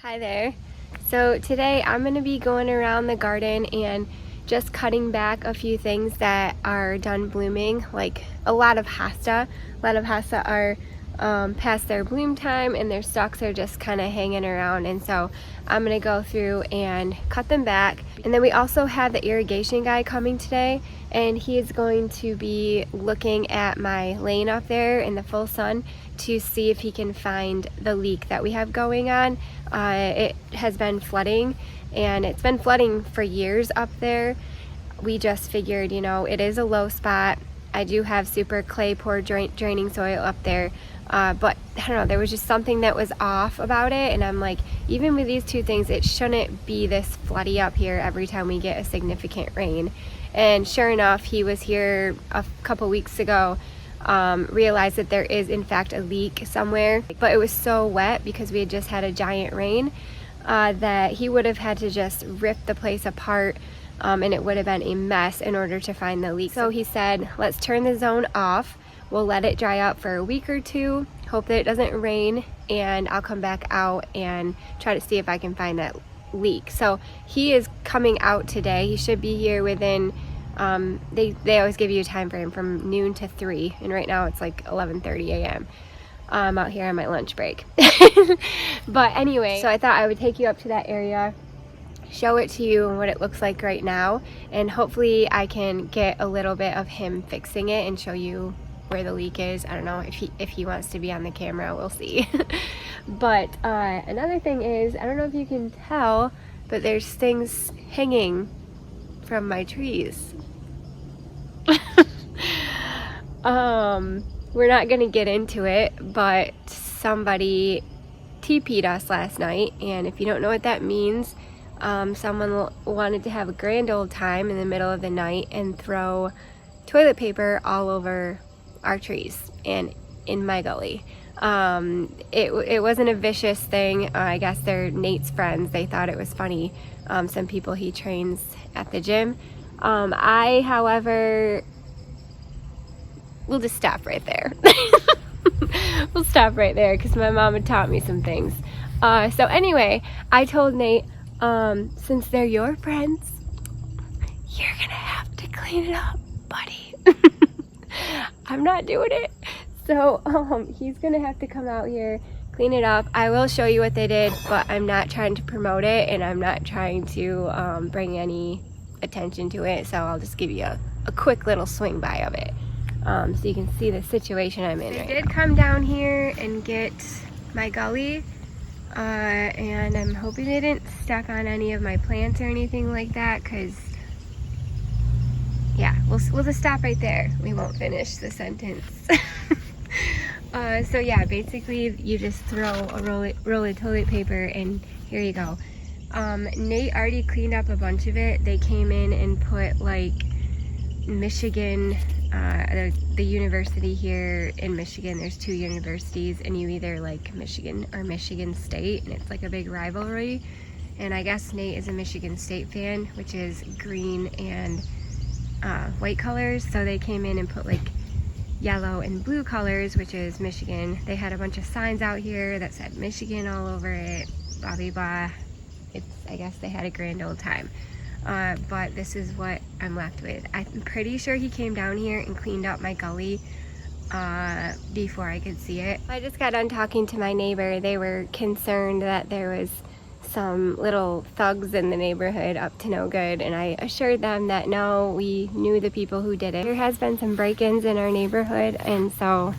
Hi there. So today I'm going to be going around the garden and just cutting back a few things that are done blooming, like a lot of hosta. A lot of hosta are past their bloom time and their stalks are just kind of hanging around, and so I'm going to go through and cut them back. And then we also have the irrigation guy coming today, and he is going to be looking at my lane up there in the full sun to see if he can find the leak that we have going on. It has been flooding, and it's been flooding for years up there. We just figured, you know, it is a low spot. I do have super clay poor draining soil up there, but I don't know, there was just something that was off about it, and I'm like, even with these two things, it shouldn't be this floody up here every time we get a significant rain. And sure enough, he was here a couple weeks ago, realized that there is in fact a leak somewhere, but it was so wet because we had just had a giant rain that he would have had to just rip the place apart, and it would have been a mess in order to find the leak. So he said, let's turn the zone off, we'll let it dry out for a week or two, hope that it doesn't rain, and I'll come back out and try to see if I can find that leak. So he is coming out today. He should be here within they always give you a time frame from noon to 3, and right now it's like 11:30 a.m. I'm out here on my lunch break. But anyway, so I thought I would take you up to that area, show it to you and what it looks like right now, and hopefully I can get a little bit of him fixing it and show you where the leak is. I don't know if he wants to be on the camera, we'll see. But another thing is, I don't know if you can tell, but there's things hanging from my trees. We're not gonna get into it, but somebody TP'd us last night, and if you don't know what that means, someone wanted to have a grand old time in the middle of the night and throw toilet paper all over our trees and in my gully. It wasn't a vicious thing. I guess they're Nate's friends. They thought it was funny. Some people he trains at the gym. I, however, we'll just stop right there. We'll stop right there because my mom had taught me some things. So anyway, I told Nate, since they're your friends, you're gonna have to clean it up, buddy. I'm not doing it. So he's gonna have to come out here, clean it up. I will show you what they did, but I'm not trying to promote it, and I'm not trying to bring any attention to it, so I'll just give you a quick little swing by of it, so you can see the situation I'm in. They did come down here and get my gully, and I'm hoping they didn't step on any of my plants or anything like that, because yeah, we'll just stop right there. We won't finish the sentence. So yeah, basically you just throw a roll of toilet paper, and here you go. Nate already cleaned up a bunch of it. They came in and put like Michigan, the university here in Michigan, there's 2 universities, and you either like Michigan or Michigan State, and it's like a big rivalry. And I guess Nate is a Michigan State fan, which is green and white colors, so they came in and put like yellow and blue colors, which is Michigan. They had a bunch of signs out here that said Michigan all over it, blah blah blah. I guess they had a grand old time, but this is what I'm left with. I'm pretty sure he came down here and cleaned up my gully before I could see it. I just got done talking to my neighbor. They were concerned that there was some little thugs in the neighborhood up to no good, and I assured them that no, we knew the people who did it. There has been some break-ins in our neighborhood, and so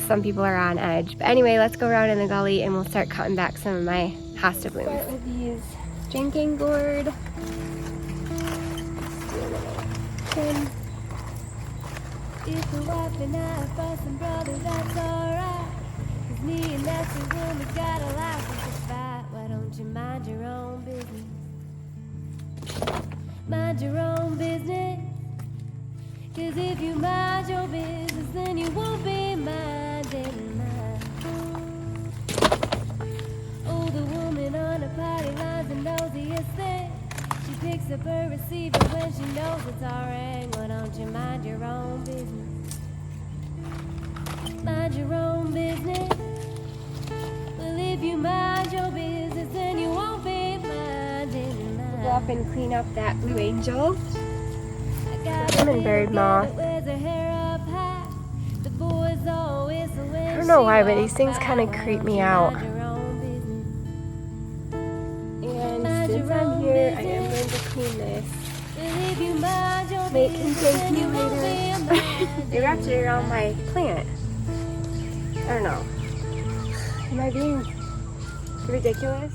some people are on edge. But anyway, let's go around in the gully and we'll start cutting back some of my hosta blooms. Start with these drinking gourd. If the wife and I fussing, brother, that's alright. 'Cause me and that's the woman got a license to fight. Why don't you mind your own business? Mind your own business. 'Cause if you mind your business, then you won't be minding mine. Oh, the woman on the party line's the nosiest thing. She picks up her receiver when she knows it's all ring. Why don't you mind your own business? Mind your own business. Well, if you mind your business, then you off and clean up that blue angel. Hummingbird moth. I don't know why, but these things kind of creep me out. And since I'm here, I am going to clean this. They can thank me later. They wrapped it around my plant. I don't know. Am I being ridiculous?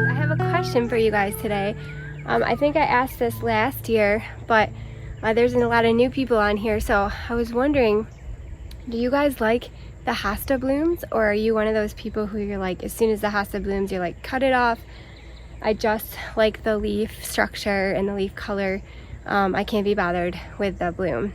I have a question for you guys today. I think I asked this last year, but there's a lot of new people on here, so I was wondering, do you guys like the Hosta blooms, or are you one of those people who you're like, as soon as the Hosta blooms, you're like, cut it off? I just like the leaf structure and the leaf color. I can't be bothered with the bloom.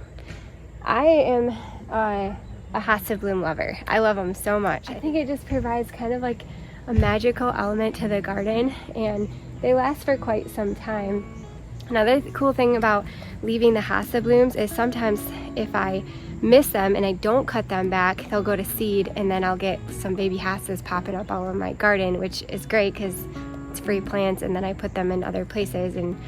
I am a Hosta bloom lover. I love them so much. I think it just provides kind of like a magical element to the garden, and they last for quite some time. Another cool thing about leaving the Hosta blooms is sometimes if I miss them and I don't cut them back, they'll go to seed, and then I'll get some baby hostas popping up all over my garden, which is great because it's free plants, and then I put them in other places and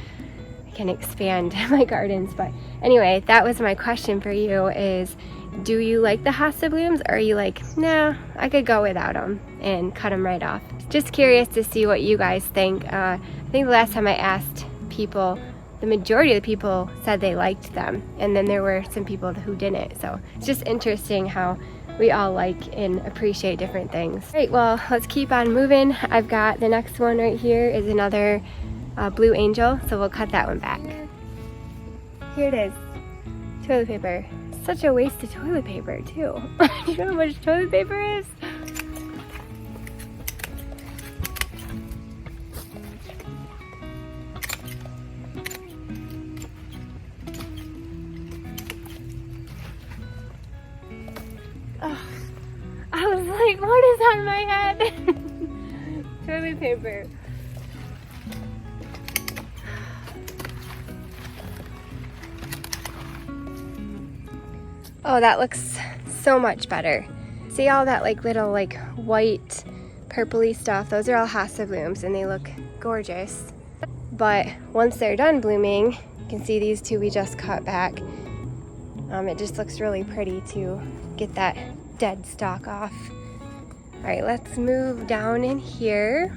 I can expand my gardens. But anyway, that was my question for you is, do you like the Hosta blooms, or are you like, nah, I could go without them and cut them right off? Just curious to see what you guys think. I think the last time I asked people, the majority of the people said they liked them, and then there were some people who didn't. So it's just interesting how we all like and appreciate different things. All right, well, let's keep on moving. I've got the next one right here is another blue angel, so we'll cut that one back. Here it is, toilet paper. Such a waste of toilet paper too. You know how much toilet paper is? Oh, I was like, what is on my head? Toilet paper. Oh, that looks so much better. See all that like little like white purpley stuff? Those are all Hosta blooms and they look gorgeous. But once they're done blooming, you can see these two we just cut back. It just looks really pretty to get that dead stalk off. All right, let's move down in here.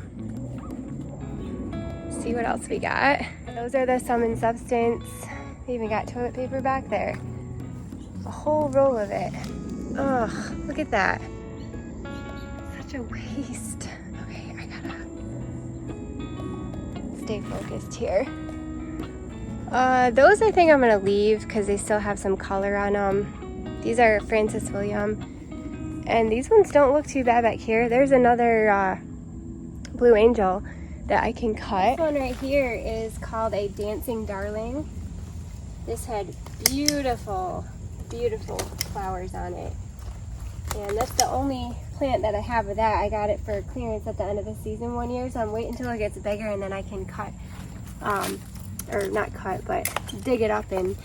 See what else we got. Those are the Sum and Substance. We even got toilet paper back there. A whole roll of it. Ugh, look at that. Such a waste. Okay, I gotta stay focused here. Those I think I'm gonna leave because they still have some color on them. These are Francis William, and these ones don't look too bad back here. There's another blue angel that I can cut. This one right here is called a Dancing Darling. This had beautiful flowers on it, and that's the only plant that I have of that. I got it for clearance at the end of the season one year, so I'm waiting until it gets bigger and then I can cut, or not cut, but dig it up and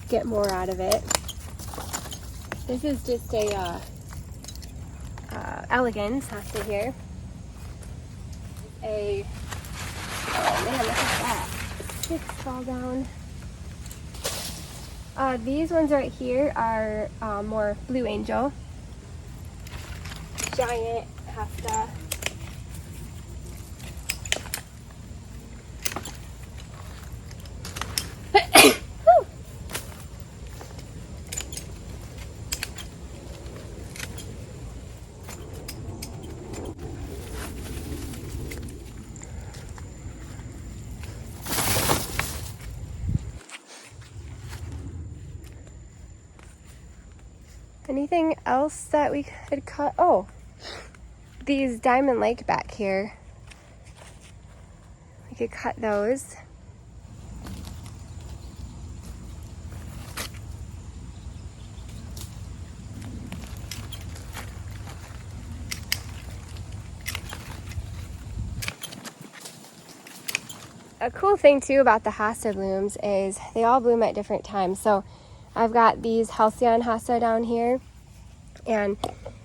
get more out of it. This is just a elegance Hosta here. Oh man, look at that. Six fall down. These ones right here are more blue angel. Giant Hosta. Anything else that we could cut? Oh, these Diamond Lake back here. We could cut those. a cool thing too about the hosta blooms is they all bloom at different times. So I've got these halcyon hosta down here, and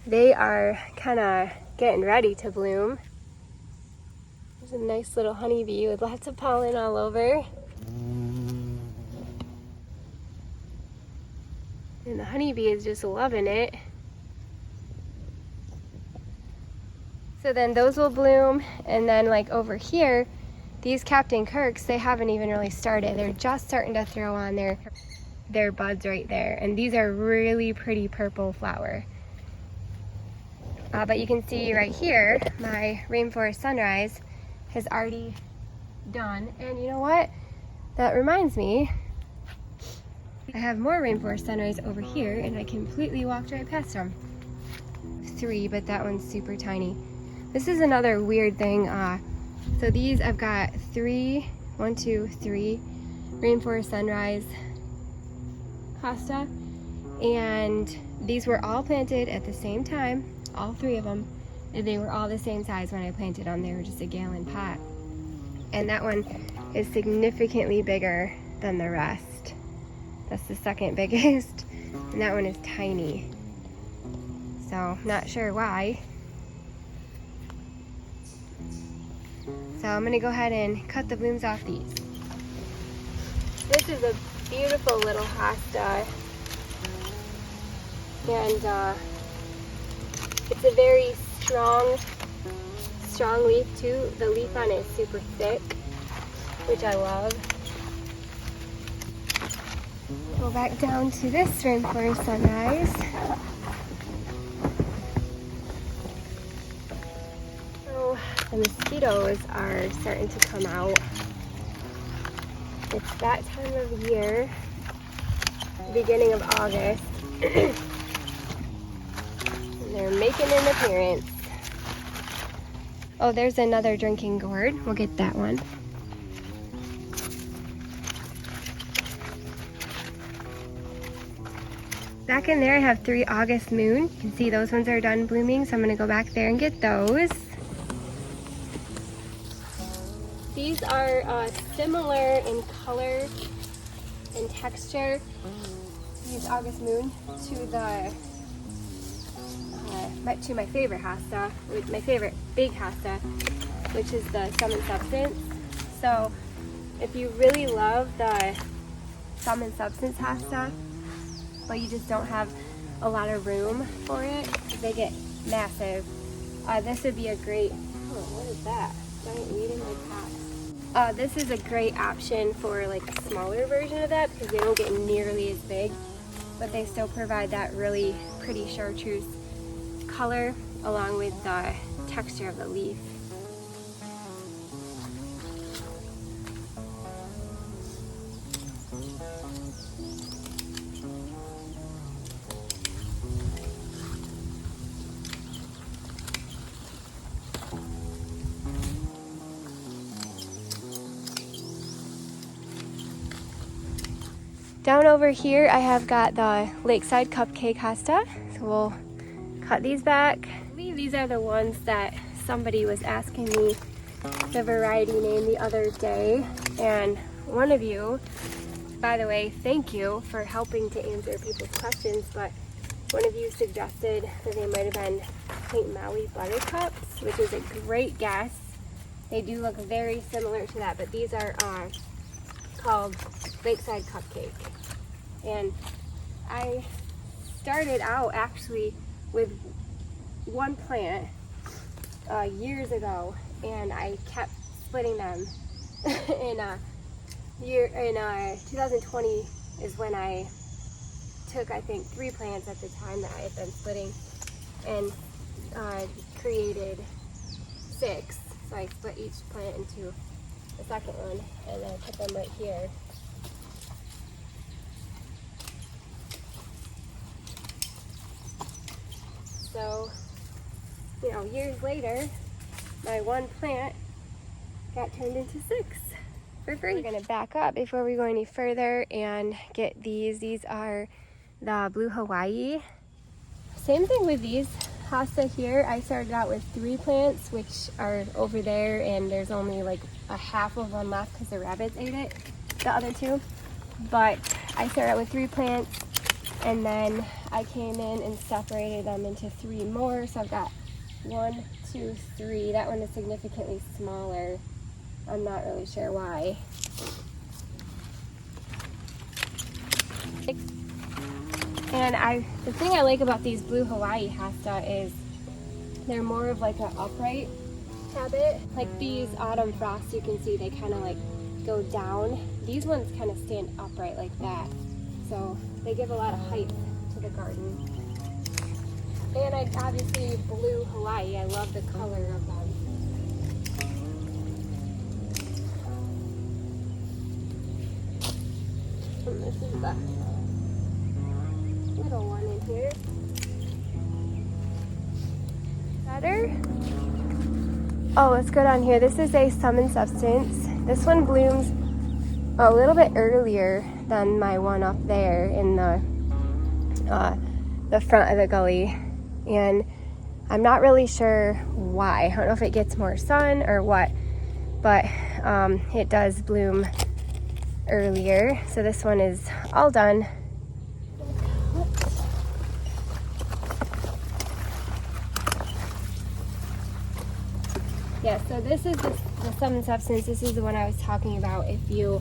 they are kind of getting ready to bloom. There's a nice little honeybee with lots of pollen all over. And the honeybee is just loving it. So then those will bloom, and then like over here, these Captain Kirks, they haven't even really started. They're just starting to throw on their buds right there. And these are really pretty purple flower. But you can see right here, my Rainforest Sunrise has already done. And you know what? That reminds me, I have more Rainforest Sunrise over here, and I completely walked right past them. 3, but that one's super tiny. This is another weird thing. So these, I've got 3 Rainforest Sunrise hosta, and these were all planted at the same time, all 3 of them, and they were all the same size when I planted them. They were just a gallon pot, and that one is significantly bigger than the rest. That's the second biggest, and that one is tiny, so not sure why. So I'm gonna go ahead and cut the blooms off these. This is a beautiful little hosta, and it's a very strong leaf too. The leaf on it is super thick, which I love. Go back down to this Rainforest Sunrise. The mosquitoes are starting to come out. It's that time of year, beginning of August, and they're making an appearance. Oh, there's another drinking gourd. We'll get that one. Back in there I have 3 August moon. You can see those ones are done blooming, so I'm going to go back there and get those. These are similar in color and texture, these August moon, to my favorite hosta, my favorite big hosta, which is the Sum and Substance. So if you really love the Sum and Substance hosta, but you just don't have a lot of room for it, they get massive. This would be a great, what is that? Giant weed in my pot. This is a great option for like a smaller version of that because they don't get nearly as big, but they still provide that really pretty chartreuse color along with the texture of the leaf. Down over here, I have got the Lakeside Cupcake hosta, so we'll cut these back. I believe these are the ones that somebody was asking me the variety name the other day, and one of you, by the way, thank you for helping to answer people's questions, but one of you suggested that they might have been St. Maui Buttercups, which is a great guess. They do look very similar to that, but these are called Lakeside Cupcake. And I started out actually with one plant years ago, and I kept splitting them. in 2020 is when I took, I think, 3 plants at the time that I had been splitting, and created 6. So I split each plant into the second one, and then I put them right here. So, you know, years later, my one plant got turned into 6 for free. We're gonna back up before we go any further and get these. These are the Blue Hawaii. Same thing with these. hosta here, I started out with 3 plants, which are over there, and there's only like a half of one left because the rabbits ate it, the other 2. But I started out with 3 plants, and then I came in and separated them into 3 more. So I've got 1, 2, 3. That one is significantly smaller. I'm not really sure why. And the thing I like about these blue Hawaii hosta is they're more of like an upright habit. Like these autumn frosts, you can see they kind of like go down. These ones kind of stand upright like that. So they give a lot of height to the garden. And I obviously blue Hawaii, I love the color of them. And this is the little one in here. Better? Oh, let's go down here. This is a Summon Substance. This one blooms a little bit earlier than my one up there in the front of the gully. And I'm not really sure why. I don't know if it gets more sun or what, but it does bloom earlier. So this one is all done. Yeah, so this is the Summon Substance. This is the one I was talking about. If you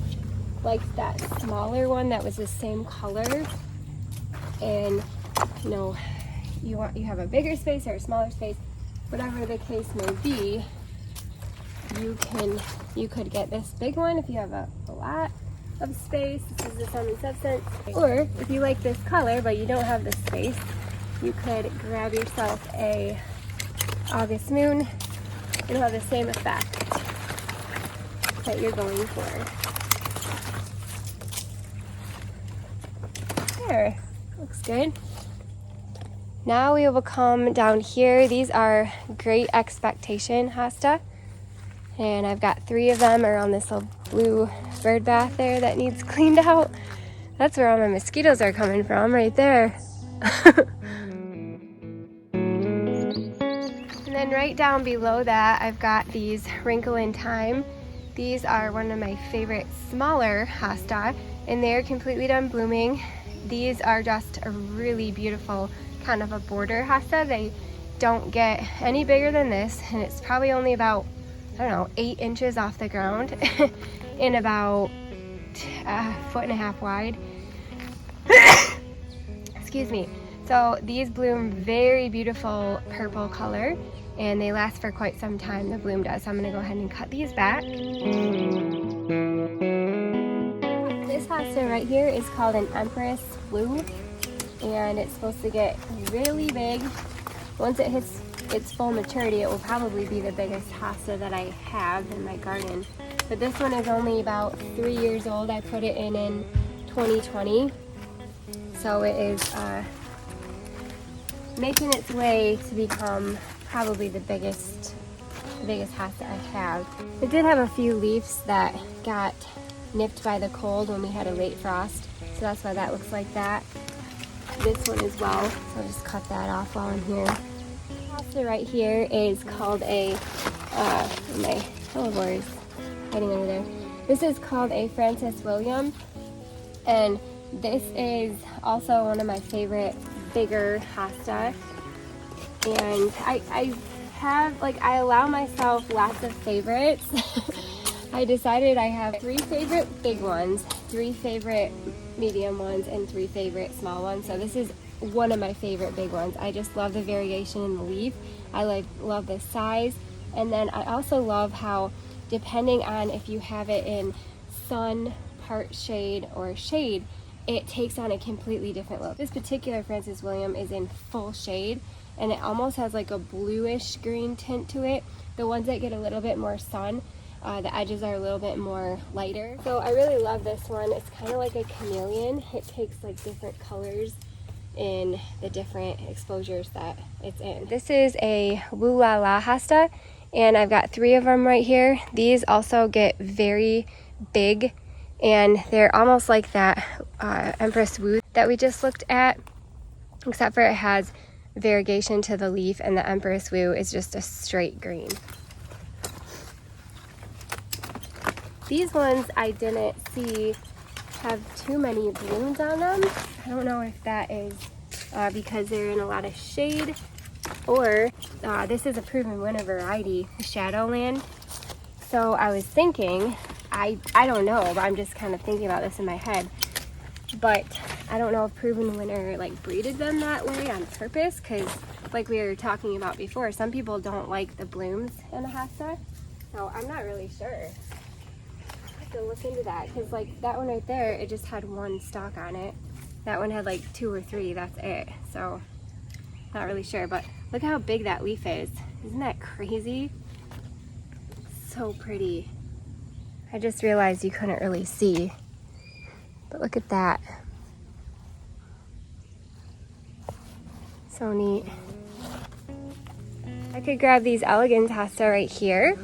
liked that smaller one that was the same color, and you know, you have a bigger space or a smaller space, whatever the case may be, you could get this big one if you have a lot of space. This is the Summon Substance. Or if you like this color but you don't have the space, you could grab yourself a August Moon. It'll have the same effect that you're going for. There, looks good. Now we will come down here. These are Great Expectation hosta. And I've got 3 of them around this little blue bird bath there that needs cleaned out. That's where all my mosquitoes are coming from, right there. And then right down below that, I've got these Wrinkle in Time. These are one of my favorite smaller hosta, and they're completely done blooming. These are just a really beautiful kind of a border hosta. They don't get any bigger than this, and it's probably only about, I don't know, 8 inches off the ground and about a 1.5 feet wide. Excuse me. So these bloom very beautiful purple color, and they last for quite some time, the bloom does. So I'm gonna go ahead and cut these back. This hosta right here is called an Empress Blue, and it's supposed to get really big. Once it hits its full maturity, it will probably be the biggest hosta that I have in my garden. But this one is only about 3 years old. I put it in 2020. So it is making its way to become probably the biggest hosta I have. It did have a few leaves that got nipped by the cold when we had a late frost. So that's why that looks like that. This one as well. So I'll just cut that off while I'm here. Hosta right here is called a, my hellebore is hiding under there. This is called a Francis William, and this is also one of my favorite bigger hosta. And I allow myself lots of favorites. I decided I have 3 favorite big ones, 3 favorite medium ones, and 3 favorite small ones. So this is one of my favorite big ones. I just love the variation in the leaf. I love the size, and then I also love how, depending on if you have it in sun, part shade, or shade, it takes on a completely different look. This particular Francis William is in full shade, and it almost has like a bluish green tint to it. The ones that get a little bit more sun, the edges are a little bit more lighter. So I really love this one. It's kind of like a chameleon. It takes like different colors in the different exposures that it's in. This is a Woo La La hosta, and I've got 3 of them right here. These also get very big, and they're almost like that Empress Woo that we just looked at, except for it has variegation to the leaf, and the Empress Wu is just a straight green. These ones I didn't see have too many blooms on them. I don't know if that is because they're in a lot of shade, or this is a proven winter variety, the Shadowland. So I was thinking, I don't know, but I'm just kind of thinking about this in my head, but I don't know if proven winter like breeded them that way on purpose, because like we were talking about before, some people don't like the blooms in a Hosta, so I'm not really sure. I have to look into that, because like that one right there, it just had one stalk on it. That one had like 2 or 3, that's it. So not really sure, but look how big that leaf is. Isn't that crazy? So pretty. I just realized you couldn't really see, but look at that. So neat. I could grab these elegans hosta right here.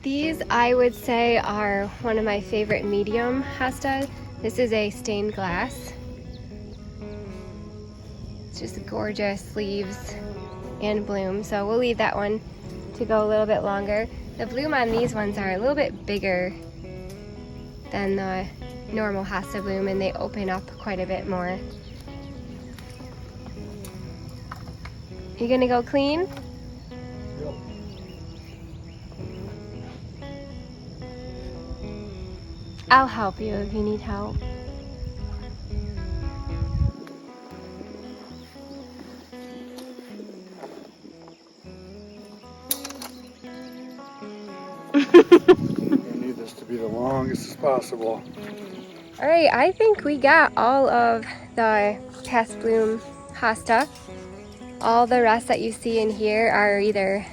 These, I would say, are one of my favorite medium hostas. This is a stained glass. It's just gorgeous leaves and bloom. So we'll leave that one to go a little bit longer. The bloom on these ones are a little bit bigger than the normal hosta bloom, and they open up quite a bit more. You gonna go clean? I'll help you if you need help. I need this to be the longest as possible. All right, I think we got all of the past bloom hosta. All the rest that you see in here are either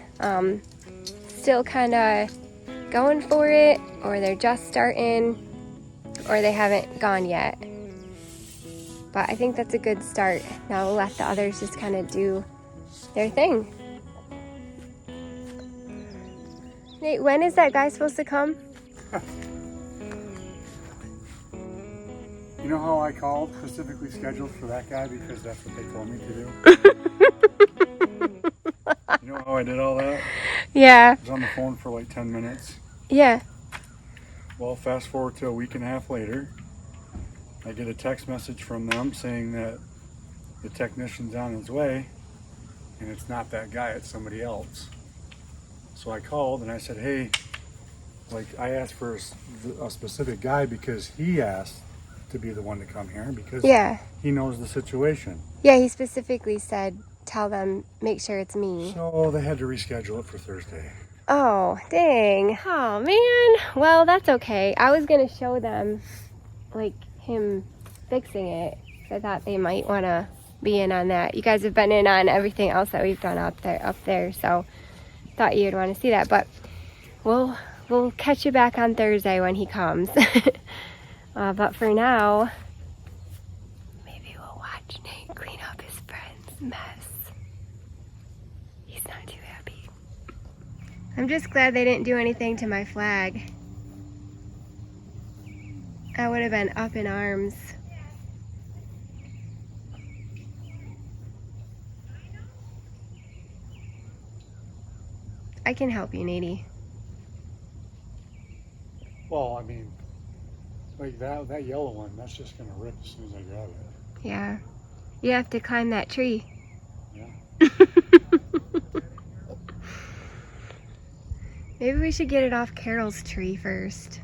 still kind of going for it, or they're just starting, or they haven't gone yet. But I think that's a good start. Now we'll let the others just kind of do their thing. Nate, when is that guy supposed to come? You know how I called, specifically scheduled for that guy because that's what they told me to do? You know how I did all that? Yeah. I was on the phone for like 10 minutes. Yeah. Well, fast forward to a week and a half later, I get a text message from them saying that the technician's on his way, and it's not that guy, it's somebody else. So I called and I said, hey, like I asked for a specific guy because he asked to be the one to come here because he knows the situation. Yeah, he specifically said, tell them, make sure it's me. So they had to reschedule it for Thursday. Oh, dang. Oh, man. Well, that's okay. I was going to show them, like, him fixing it. I thought they might want to be in on that. You guys have been in on everything else that we've done up there, so thought you'd want to see that. But we'll catch you back on Thursday when he comes. But for now, maybe we'll watch Nate clean up his friend's mess. He's not too happy. I'm just glad they didn't do anything to my flag. I would have been up in arms. I can help you, Nady. Well, I mean, like that yellow one, that's just gonna rip as soon as I grab it. Yeah. You have to climb that tree. Yeah. Maybe we should get it off Carol's tree first.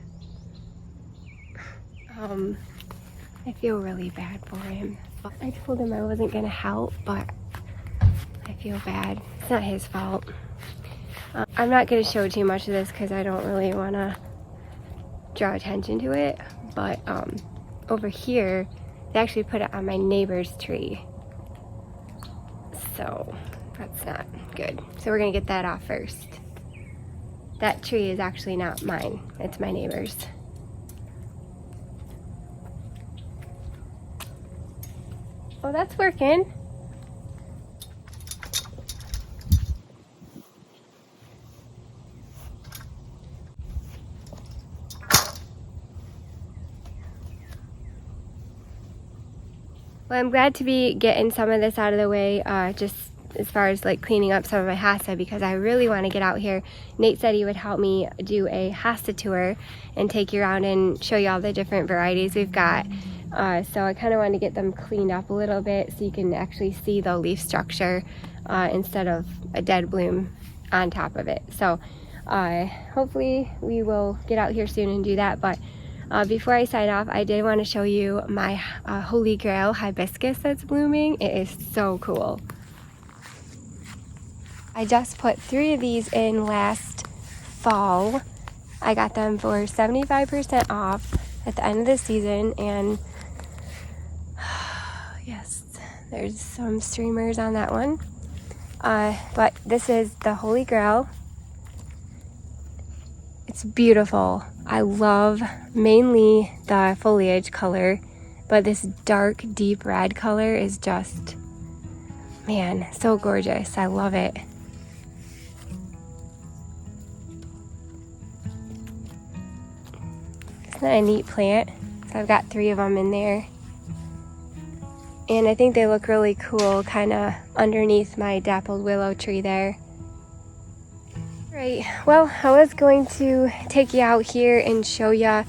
I feel really bad for him. I told him I wasn't gonna help, but I feel bad. It's not his fault. I'm not gonna show too much of this because I don't really wanna draw attention to it, but over here, they actually put it on my neighbor's tree. So that's not good. So we're gonna get that off first. That tree is actually not mine, it's my neighbor's. Oh, that's working. Well, I'm glad to be getting some of this out of the way, just as far as like cleaning up some of my hosta, because I really want to get out here. Nate said he would help me do a hosta tour and take you around and show you all the different varieties we've got. So I kind of want to get them cleaned up a little bit so you can actually see the leaf structure instead of a dead bloom on top of it. So hopefully we will get out here soon and do that. But before I sign off, I did want to show you my holy grail hibiscus that's blooming. It is so cool. I just put 3 of these in last fall. I got them for 75% off at the end of the season, and yes, there's some streamers on that one. But this is the holy grail. It's beautiful. I love mainly the foliage color, but this dark, deep red color is just, man, so gorgeous. I love it. Isn't that a neat plant? So I've got 3 of them in there. And I think they look really cool, kind of underneath my dappled willow tree there. Right, well, I was going to take you out here and show you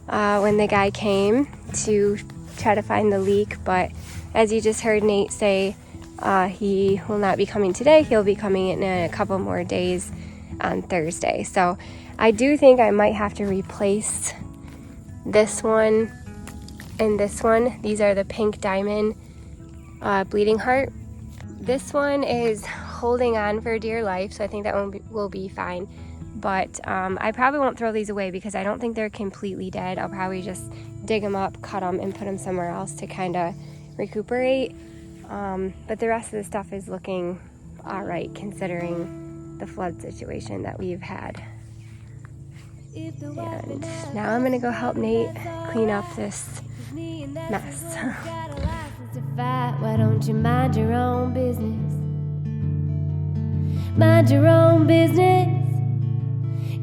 when the guy came to try to find the leak, but as you just heard Nate say, he will not be coming today. He'll be coming in a couple more days on Thursday. So I do think I might have to replace this one and this one. These are the pink diamond bleeding heart. This one is holding on for dear life, so I think that one will be fine. But I probably won't throw these away because I don't think they're completely dead. I'll probably just dig them up, cut them, and put them somewhere else to kind of recuperate. But the rest of the stuff is looking all right considering the flood situation that we've had. And now I'm gonna go help Nate clean up this mess. Why don't you mind your own business? Mind your own business.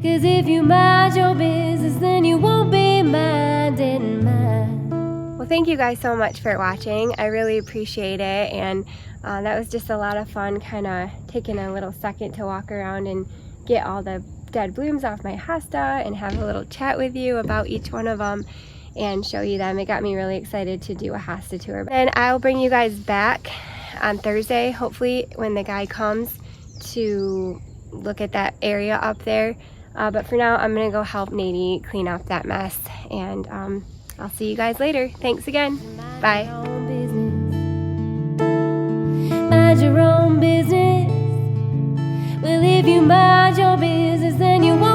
'Cause if you mind your business, then you won't be minding mine. Well, thank you guys so much for watching. I really appreciate it, and that was just a lot of fun, kind of taking a little second to walk around and get all the dead blooms off my hosta and have a little chat with you about each one of them and show you them. It got me really excited to do a hosta tour. And I'll bring you guys back on Thursday, hopefully, when the guy comes to look at that area up there. But for now, I'm gonna go help Nate clean up that mess, and I'll see you guys later. Thanks again. Bye. Mind your own business. Well, if you mind your business, then you won't